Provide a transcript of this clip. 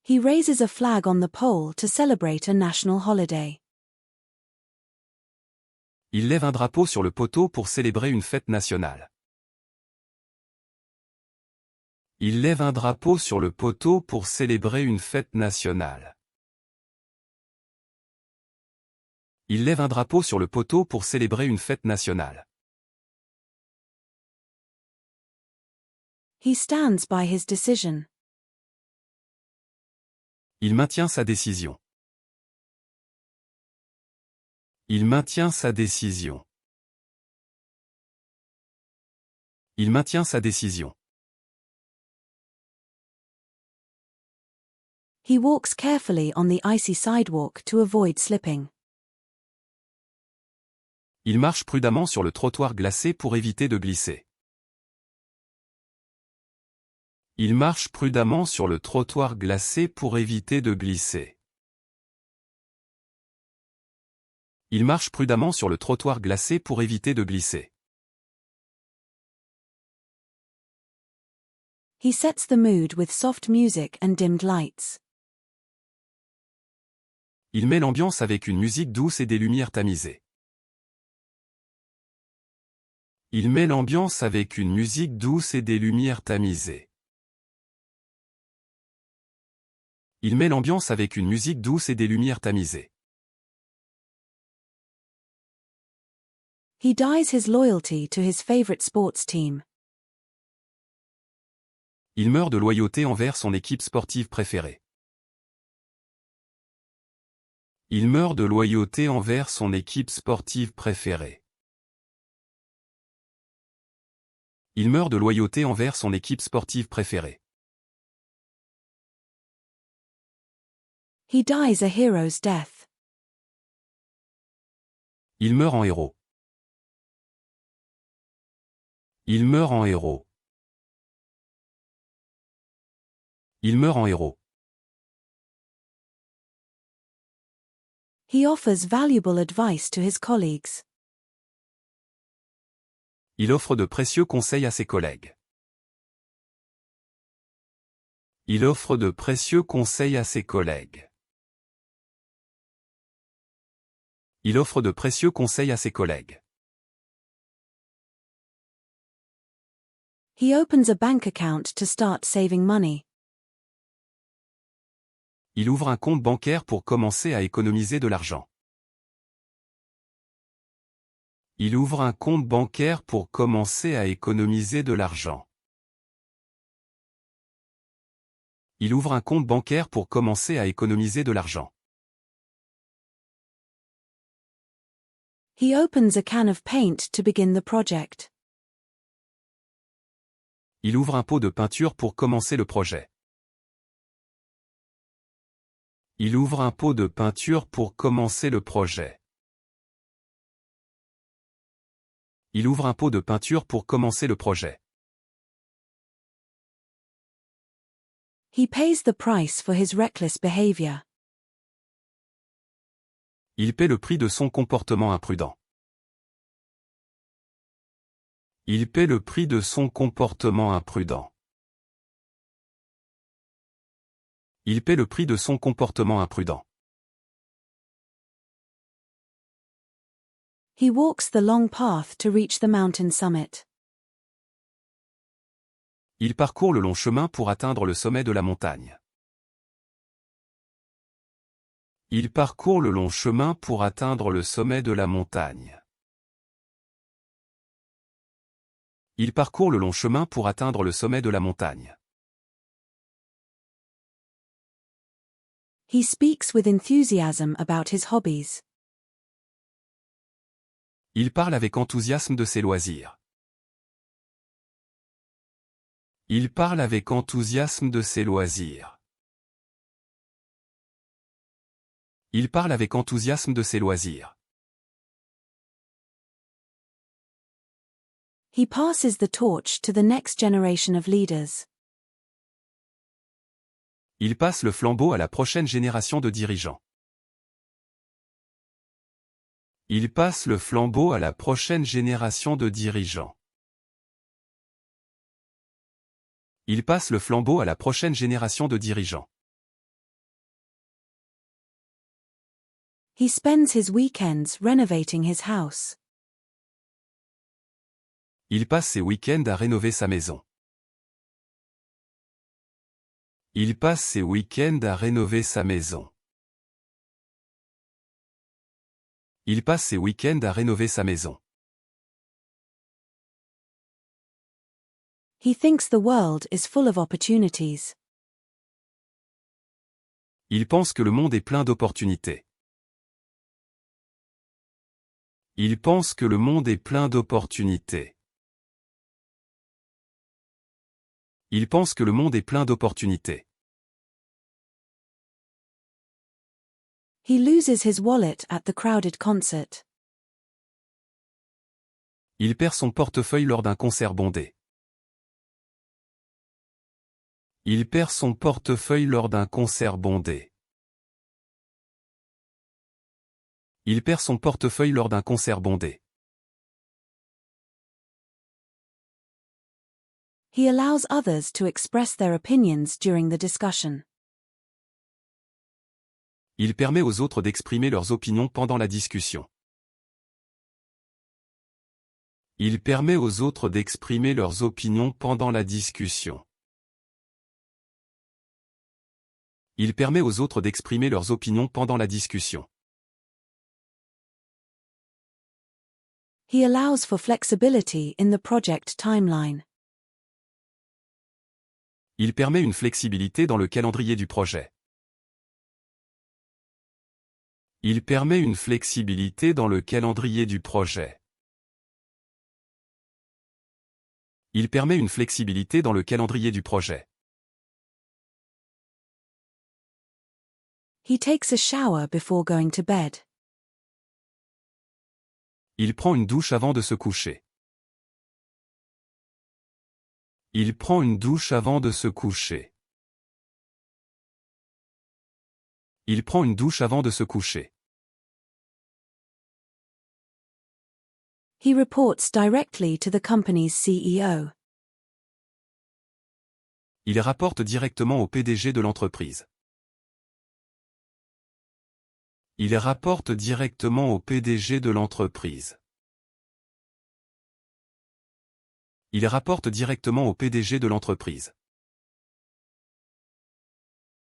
He raises a flag on the pole to celebrate a national holiday. Il lève un drapeau sur le poteau pour célébrer une fête nationale. Il lève un drapeau sur le poteau pour célébrer une fête nationale. Il lève un drapeau sur le poteau pour célébrer une fête nationale. He stands by his decision. Il maintient sa décision. Il maintient sa décision. Il maintient sa décision. He walks carefully on the icy sidewalk to avoid slipping. Il marche prudemment sur le trottoir glacé pour éviter de glisser. Il marche prudemment sur le trottoir glacé pour éviter de glisser. Il marche prudemment sur le trottoir glacé pour éviter de glisser. He sets the mood with soft music and dimmed lights. Il met l'ambiance avec une musique douce et des lumières tamisées. Il met l'ambiance avec une musique douce et des lumières tamisées. Il met l'ambiance avec une musique douce et des lumières tamisées. He dies his loyalty to his favorite sports team. Il meurt de loyauté envers son équipe sportive préférée. Il meurt de loyauté envers son équipe sportive préférée. Il meurt de loyauté envers son équipe sportive préférée. He dies a hero's death. Il meurt en héros. Il meurt en héros. Il meurt en héros. He offers valuable advice to his colleagues. Il offre de précieux conseils à ses collègues. Il offre de précieux conseils à ses collègues. Il offre de précieux conseils à ses collègues. He opens a bank account to start saving money. Il ouvre un compte bancaire pour commencer à économiser de l'argent. Il ouvre un compte bancaire pour commencer à économiser de l'argent. Il ouvre un compte bancaire pour commencer à économiser de l'argent. He opens a can of paint to begin the project. Il ouvre un pot de peinture pour commencer le projet. Il ouvre un pot de peinture pour commencer le projet. Il ouvre un pot de peinture pour commencer le projet. He pays the price for his reckless behavior. Il paie le prix de son comportement imprudent. Il paie le prix de son comportement imprudent. Il paie le prix de son comportement imprudent. He walks the long path to reach the mountain summit. Il parcourt le long chemin pour atteindre le sommet de la montagne. Il parcourt le long chemin pour atteindre le sommet de la montagne. Il parcourt le long chemin pour atteindre le sommet de la montagne. He speaks with enthusiasm about his hobbies. Il parle avec enthousiasme de ses loisirs. Il parle avec enthousiasme de ses loisirs. Il parle avec enthousiasme de ses loisirs. He passes the torch to the next generation of leaders. Il passe le flambeau à la prochaine génération de dirigeants. Il passe le flambeau à la prochaine génération de dirigeants. Il passe le flambeau à la prochaine génération de dirigeants. He spends his weekends renovating his house. Il passe ses week-ends à rénover sa maison. Il passe ses week-ends à rénover sa maison. Il passe ses week-ends à rénover sa maison. He thinks the world is full of opportunities. Il pense que le monde est plein d'opportunités. Il pense que le monde est plein d'opportunités. Il pense que le monde est plein d'opportunités. He loses his wallet at the crowded concert. Il perd son portefeuille lors d'un concert bondé. Il perd son portefeuille lors d'un concert bondé. Il perd son portefeuille lors d'un concert bondé. He allows others to express their opinions during the discussion. Il permet aux autres d'exprimer leurs opinions pendant la discussion. Il permet aux autres d'exprimer leurs opinions pendant la discussion. Il permet aux autres d'exprimer leurs opinions pendant la discussion. He allows for flexibility in the project timeline. Il permet une flexibilité dans le calendrier du projet. Il permet une flexibilité dans le calendrier du projet. Il permet une flexibilité dans le calendrier du projet. He takes a shower before going to bed. Il prend une douche avant de se coucher. Il prend une douche avant de se coucher. Il prend une douche avant de se coucher. He reports directly to the company's CEO. Il rapporte directement au PDG de l'entreprise. Il rapporte directement au PDG de l'entreprise. Il rapporte directement au PDG de l'entreprise.